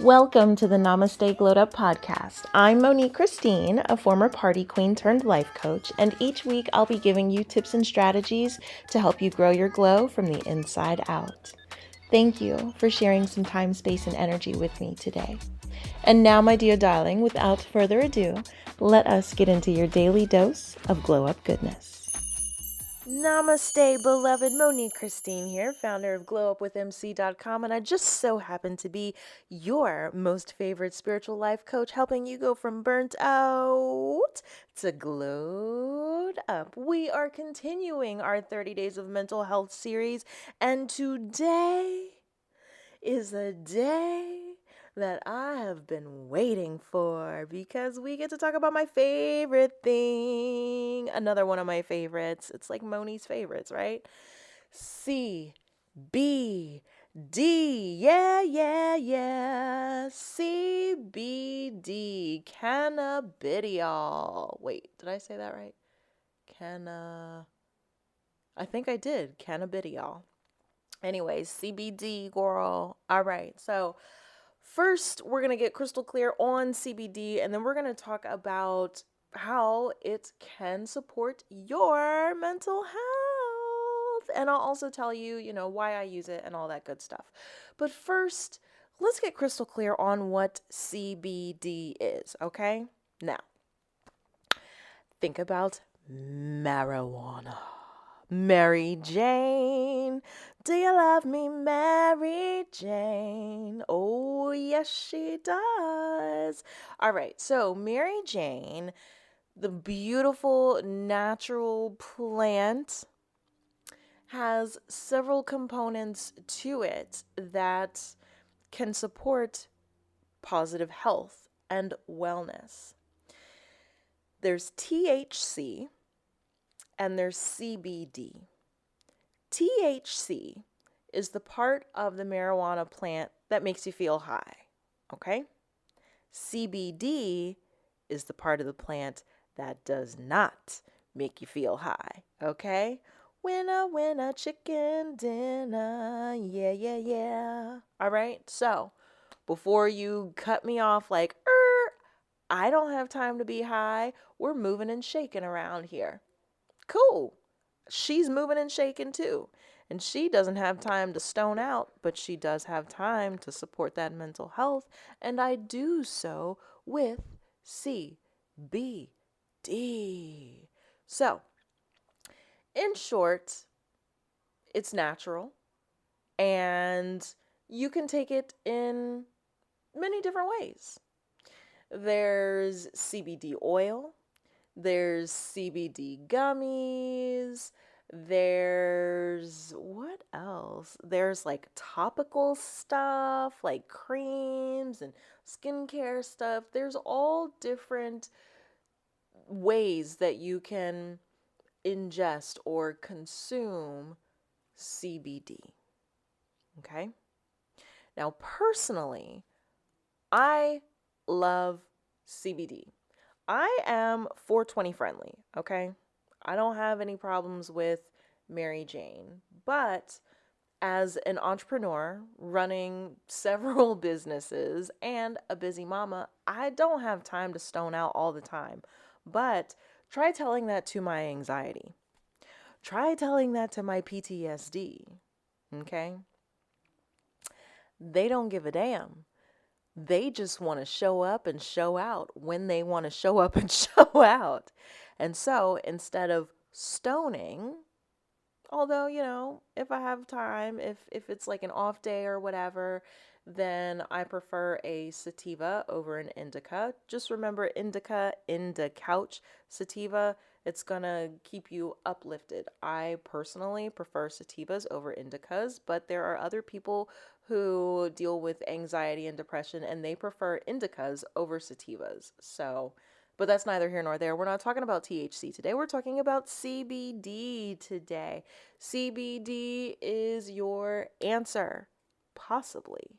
Welcome to the Namaste Glowed Up podcast. I'm Monique Christine, a former party queen turned life coach, and each week I'll be giving you tips and strategies to help you grow your glow from the inside out. Thank you for sharing some time, space, and energy with me today. And now, my dear darling, without further ado, let us get into your daily dose of glow up goodness. Namaste, beloved. Monique Christine here, founder of glowupwithmc.com, and I just so happen to be your most favorite spiritual life coach, helping you go from burnt out to glowed up. We are continuing our 30 Days of Mental Health series, and today is a day that I have been waiting for because we get to talk about my favorite thing. Another one of my favorites. It's like Moni's favorites, right? CBD. Yeah. CBD. Cannabidiol. Wait, did I say that right? I think I did. Cannabidiol. Anyways, CBD, girl. All right. So first, we're going to get crystal clear on CBD, and then we're going to talk about how it can support your mental health. And I'll also tell you, why I use it and all that good stuff. But first, let's get crystal clear on what CBD is, okay? Now, think about marijuana. Mary Jane, do you love me, Mary Jane? Oh, yes, she does. All right, so Mary Jane, the beautiful natural plant, has several components to it that can support positive health and wellness. There's THC and there's CBD. THC is the part of the marijuana plant that makes you feel high, okay? CBD is the part of the plant that does not make you feel high, okay? Winner, chicken dinner, yeah. All right, so before you cut me off like, I don't have time to be high, we're moving and shaking around here. Cool. She's moving and shaking too. And she doesn't have time to stone out, but she does have time to support that mental health. And I do so with CBD. So, in short, it's natural and you can take it in many different ways. There's CBD oil. There's CBD gummies. There's what else? There's like topical stuff, like creams and skincare stuff. There's all different ways that you can ingest or consume CBD. Okay? Now, personally, I love CBD. I am 420 friendly, okay? I don't have any problems with Mary Jane, but as an entrepreneur running several businesses and a busy mama, I don't have time to stone out all the time. But try telling that to my anxiety. Try telling that to my PTSD, okay? They don't give a damn. They just want to show up and show out when they want to show up and show out. And so instead of stoning, although, if I have time, if it's like an off day or whatever, then I prefer a sativa over an indica. Just remember indica, couch, sativa, it's gonna keep you uplifted. I personally prefer sativas over indicas, but there are other people who deal with anxiety and depression and they prefer indicas over sativas. So, but that's neither here nor there. We're not talking about THC today. We're talking about CBD today. CBD is your answer, possibly,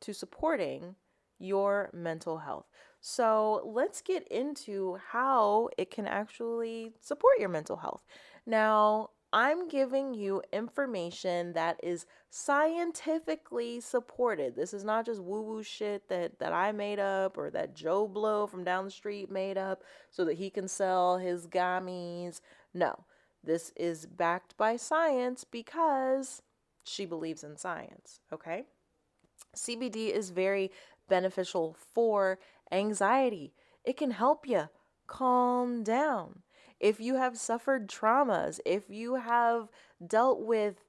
to supporting your mental health. So let's get into how it can actually support your mental health. Now, I'm giving you information that is scientifically supported. This is not just woo-woo shit that I made up or that Joe Blow from down the street made up so that he can sell his gummies. No, this is backed by science because she believes in science, okay? CBD is very beneficial for anxiety. It can help you calm down. If you have suffered traumas, if you have dealt with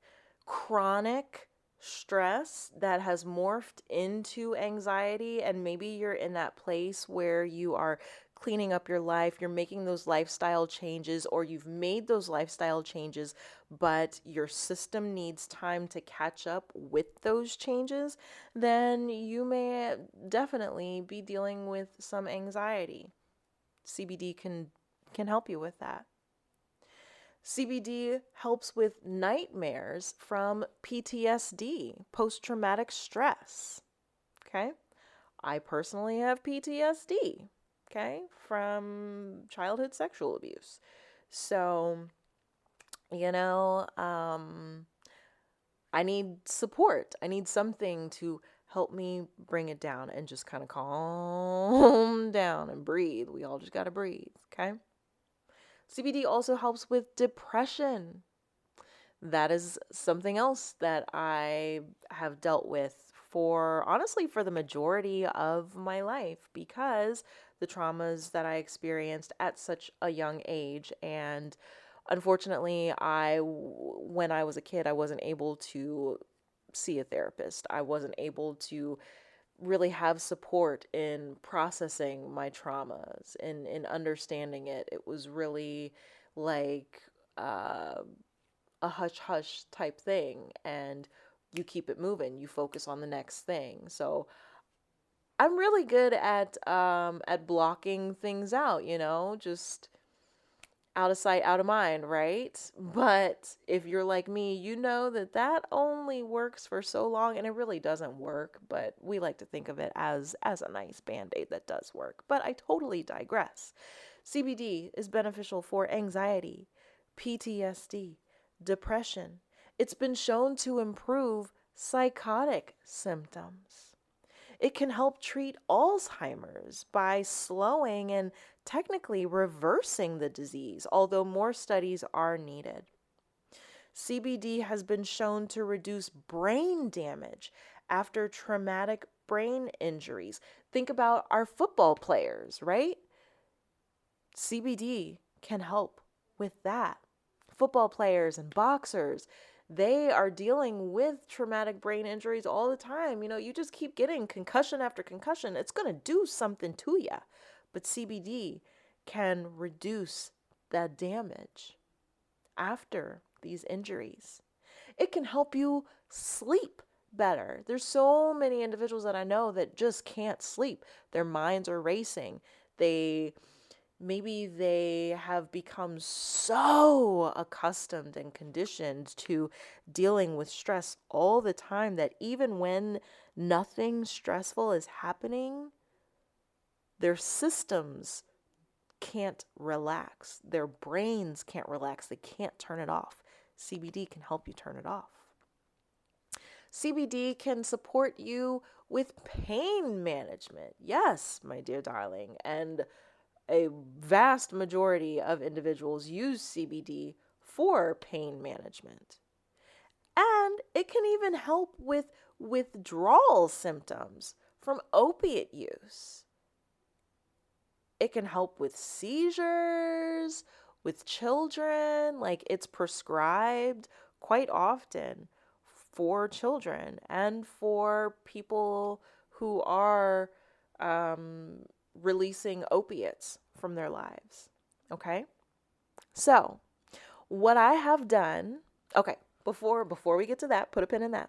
chronic stress that has morphed into anxiety, and maybe you're in that place where you are cleaning up your life, you're making those lifestyle changes, or you've made those lifestyle changes, but your system needs time to catch up with those changes, then you may definitely be dealing with some anxiety. CBD can help you with that. CBD helps with nightmares from PTSD, post traumatic stress. Okay? I personally have PTSD, okay, from childhood sexual abuse. So, you know, I need support. I need something to help me bring it down and just kind of calm down and breathe. We all just got to breathe, okay? CBD also helps with depression. That is something else that I have dealt with for honestly for the majority of my life because the traumas that I experienced at such a young age. And unfortunately, when I was a kid, I wasn't able to see a therapist. I wasn't able to really have support in processing my traumas and in understanding it. It was really like uh, a hush hush type thing, and you keep it moving, you focus on the next thing. So I'm really good at blocking things out, just out of sight, out of mind, right? But if you're like me, you know that only works for so long, and it really doesn't work, but we like to think of it as a nice band-aid that does work. But I totally digress. CBD is beneficial for anxiety, PTSD, depression. It's been shown to improve psychotic symptoms. It can help treat Alzheimer's by slowing and technically reversing the disease, although more studies are needed. CBD has been shown to reduce brain damage after traumatic brain injuries. Think about our football players, right? CBD can help with that. Football players and boxers, they are dealing with traumatic brain injuries all the time. You just keep getting concussion after concussion. It's going to do something to you. But CBD can reduce that damage after these injuries. It can help you sleep better. There's so many individuals that I know that just can't sleep. Their minds are racing. Maybe they have become so accustomed and conditioned to dealing with stress all the time that even when nothing stressful is happening, their systems can't relax. Their brains can't relax. They can't turn it off. CBD can help you turn it off. CBD can support you with pain management. Yes, my dear darling. And a vast majority of individuals use CBD for pain management. And it can even help with withdrawal symptoms from opiate use. It can help with seizures, with children, like it's prescribed quite often for children and for people who are releasing opiates from their lives. Okay? So, what I have done, okay, before we get to that, put a pin in that.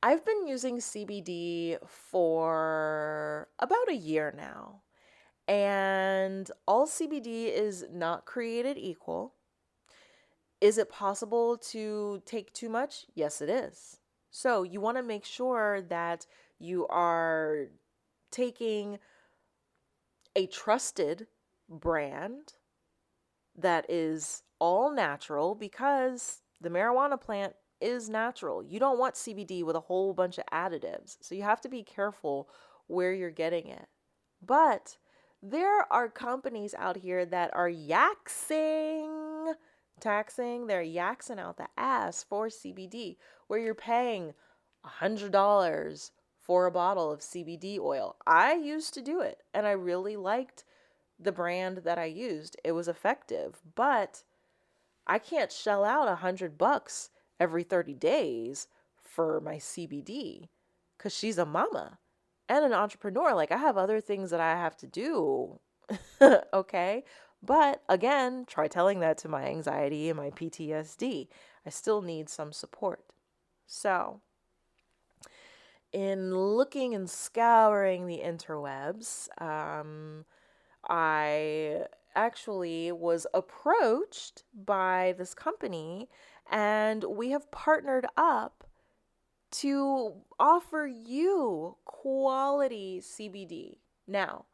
I've been using CBD for about a year now. And all CBD is not created equal. Is it possible to take too much? Yes, it is. So, you want to make sure that you are taking a trusted brand that is all natural because the marijuana plant is natural. You don't want CBD with a whole bunch of additives. So you have to be careful where you're getting it. But there are companies out here that are they're yaxing out the ass for CBD, where you're paying $100 for a bottle of CBD oil. I used to do it and I really liked the brand that I used. It was effective, but I can't shell out $100 every 30 days for my CBD because she's a mama and an entrepreneur. Like, I have other things that I have to do. Okay. But again, try telling that to my anxiety and my PTSD. I still need some support. So, in looking and scouring the interwebs, I actually was approached by this company and we have partnered up to offer you quality CBD. Now,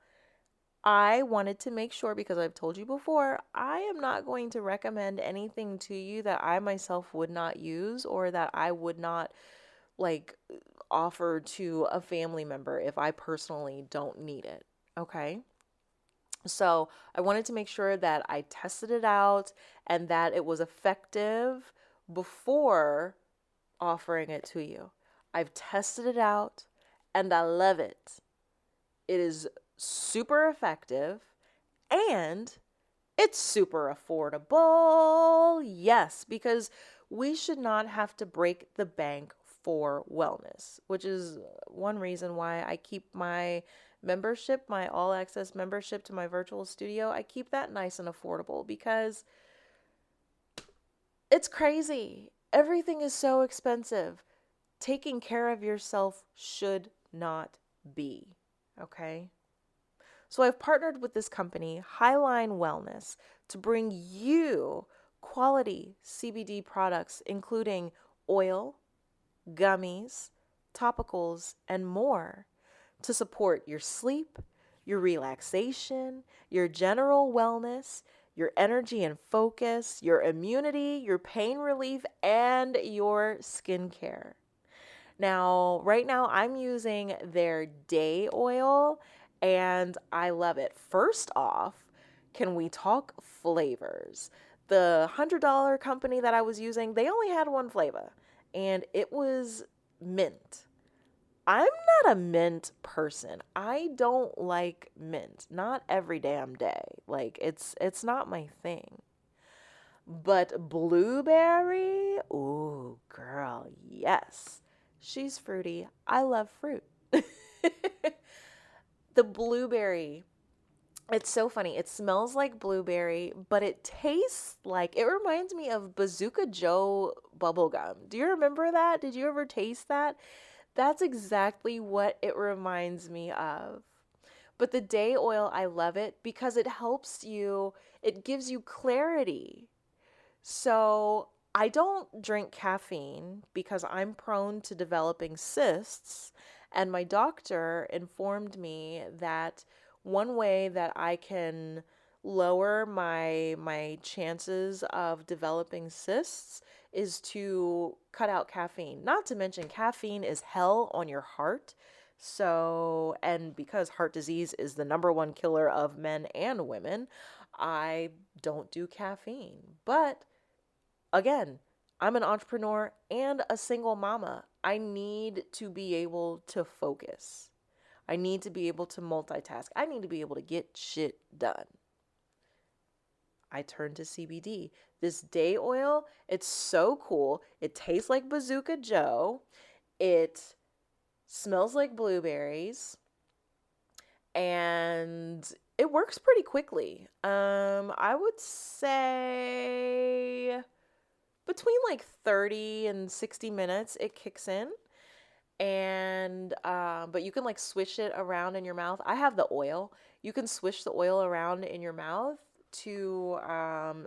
I wanted to make sure, because I've told you before, I am not going to recommend anything to you that I myself would not use or that I would not like offer to a family member if I personally don't need it. Okay. So I wanted to make sure that I tested it out and that it was effective before offering it to you. I've tested it out and I love it. It is super effective and it's super affordable. Yes, because we should not have to break the bank for wellness, which is one reason why I keep my membership, my all access membership to my virtual studio, I keep that nice and affordable because it's crazy. Everything is so expensive. Taking care of yourself should not be. Okay? So I've partnered with this company, Highline Wellness, to bring you quality CBD products, including oil, gummies, topicals, and more to support your sleep, your relaxation, your general wellness, your energy and focus, your immunity, your pain relief, and your skincare. Now, right now, I'm using their day oil and I love it. First off, can we talk flavors? The $100 company that I was using, they only had one flavor and it was mint. I'm not a mint person. I don't like mint. Not every damn day. Like it's not my thing. But blueberry, ooh, girl, yes. She's fruity. I love fruit. The blueberry, it's so funny. It smells like blueberry, but it tastes like, it reminds me of Bazooka Joe bubblegum. Do you remember that? Did you ever taste that? That's exactly what it reminds me of. But the day oil, I love it because it helps you, it gives you clarity. So I don't drink caffeine because I'm prone to developing cysts. And my doctor informed me that one way that I can lower my chances of developing cysts is to cut out caffeine. Not to mention caffeine is hell on your heart. So, and because heart disease is the number one killer of men and women, I don't do caffeine. But again, I'm an entrepreneur and a single mama. I need to be able to focus. I need to be able to multitask. I need to be able to get shit done. I turn to CBD. This day oil, it's so cool. It tastes like Bazooka Joe. It smells like blueberries and it works pretty quickly. I would say between like 30 and 60 minutes it kicks in, and but you can like swish it around in your mouth. I have the oil. You can swish the oil around in your mouth to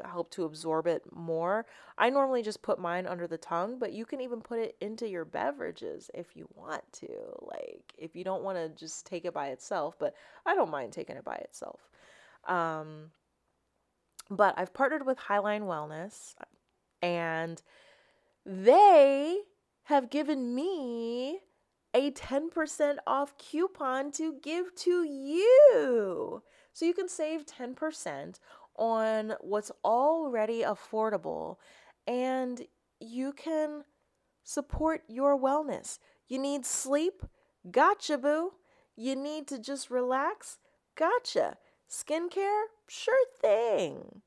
help to absorb it more. I normally just put mine under the tongue, but you can even put it into your beverages if you want to, like if you don't want to just take it by itself, but I don't mind taking it by itself. um But I've partnered with Highline Wellness, and they have given me a 10% off coupon to give to you. So you can save 10% on what's already affordable, and you can support your wellness. You need sleep? Gotcha, boo. You need to just relax? Gotcha. Skincare? Sure thing.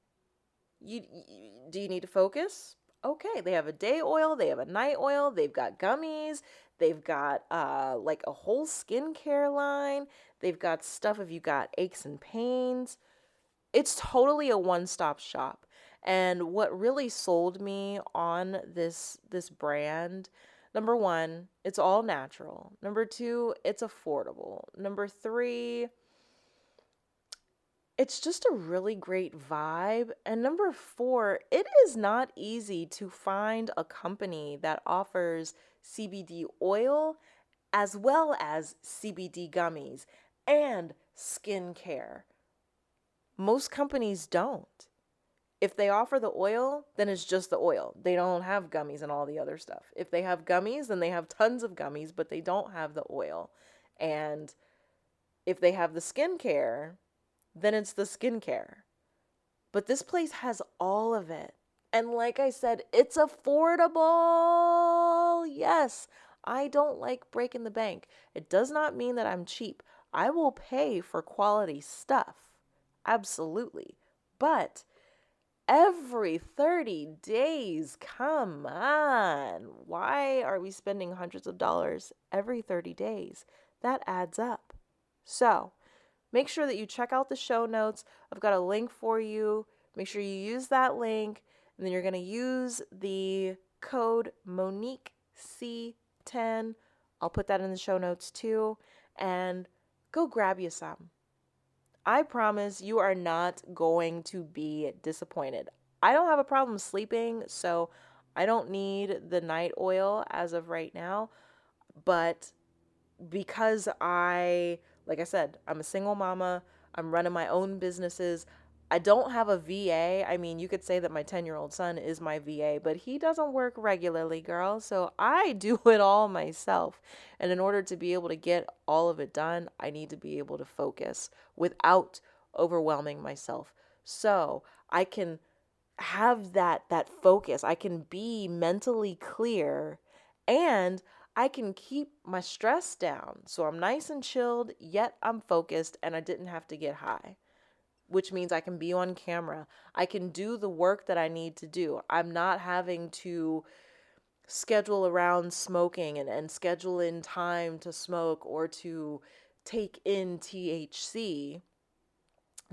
Do you need to focus? Okay, they have a day oil, they have a night oil, they've got gummies, they've got like a whole skincare line, they've got stuff if you got aches and pains. It's totally a one-stop shop. And what really sold me on this brand, number one, it's all natural. Number two, it's affordable. Number three, it's just a really great vibe. And number four, it is not easy to find a company that offers CBD oil as well as CBD gummies and skincare. Most companies don't. If they offer the oil, then it's just the oil. They don't have gummies and all the other stuff. If they have gummies, then they have tons of gummies, but they don't have the oil. And if they have the skincare, then it's the skincare. But this place has all of it. And like I said, it's affordable. Yes, I don't like breaking the bank. It does not mean that I'm cheap. I will pay for quality stuff. Absolutely. But every 30 days, come on. Why are we spending hundreds of dollars every 30 days? That adds up. So, make sure that you check out the show notes. I've got a link for you. Make sure you use that link, and then you're going to use the code MoniqueC10. I'll put that in the show notes too. And go grab you some. I promise you are not going to be disappointed. I don't have a problem sleeping, so I don't need the night oil as of right now. But because like I said, I'm a single mama, I'm running my own businesses. I don't have a VA. I mean, you could say that my 10-year-old son is my VA, but he doesn't work regularly, girl. So I do it all myself. And in order to be able to get all of it done, I need to be able to focus without overwhelming myself. So I can have that focus. I can be mentally clear, and I can keep my stress down. So I'm nice and chilled, yet I'm focused, and I didn't have to get high, which means I can be on camera. I can do the work that I need to do. I'm not having to schedule around smoking and schedule in time to smoke or to take in THC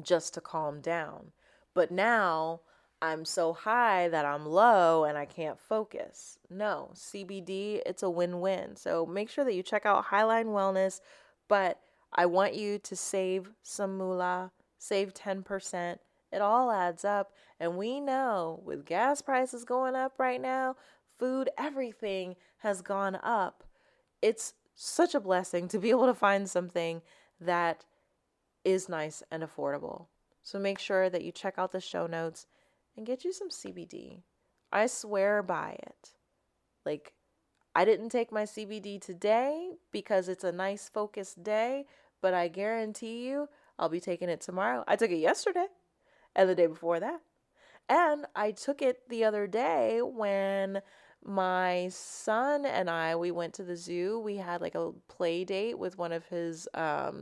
just to calm down. But now I'm so high that I'm low and I can't focus. No, CBD, it's a win-win. So make sure that you check out Highline Wellness, but I want you to save some moolah, save 10%. It all adds up. And we know with gas prices going up right now, food, everything has gone up. It's such a blessing to be able to find something that is nice and affordable. So make sure that you check out the show notes and get you some CBD. I swear by it. Like, I didn't take my CBD today because it's a nice focused day, but I guarantee you I'll be taking it tomorrow. I took it yesterday and the day before that. And I took it the other day when my son and we went to the zoo. We had like a play date with one of his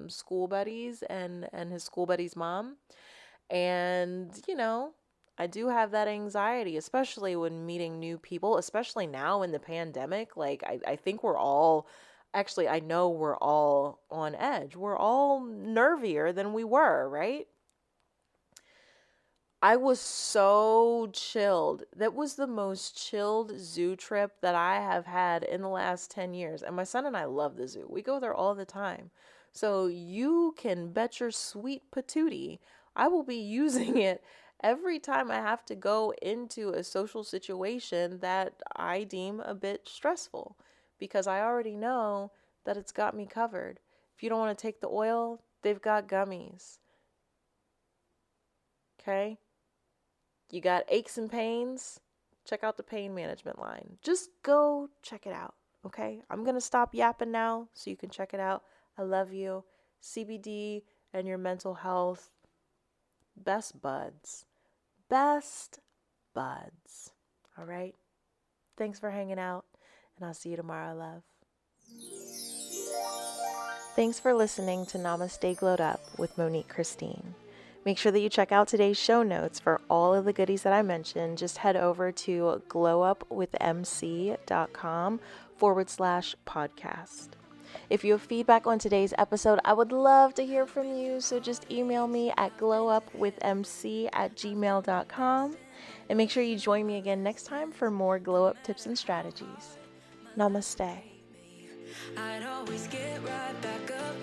school buddies and his school buddy's mom. And, I do have that anxiety, especially when meeting new people, especially now in the pandemic. Like, I think we're all, actually, I know we're all on edge. We're all nervier than we were, right? I was so chilled. That was the most chilled zoo trip that I have had in the last 10 years. And my son and I love the zoo. We go there all the time. So you can bet your sweet patootie I will be using it every time I have to go into a social situation that I deem a bit stressful, because I already know that it's got me covered. If you don't want to take the oil, they've got gummies. Okay? You got aches and pains? Check out the pain management line. Just go check it out, okay? I'm going to stop yapping now so you can check it out. I love you. CBD and your mental health. Best buds. Best buds. All right? Thanks for hanging out, and I'll see you tomorrow, love. Thanks for listening to Namaste Glowed Up with Monique Christine. Make sure that you check out today's show notes for all of the goodies that I mentioned. Just head over to glowupwithmc.com/podcast. If you have feedback on today's episode, I would love to hear from you. So just email me at glowupwithmc@gmail.com. And make sure you join me again next time for more glow up tips and strategies. Namaste. I'd always get right back up.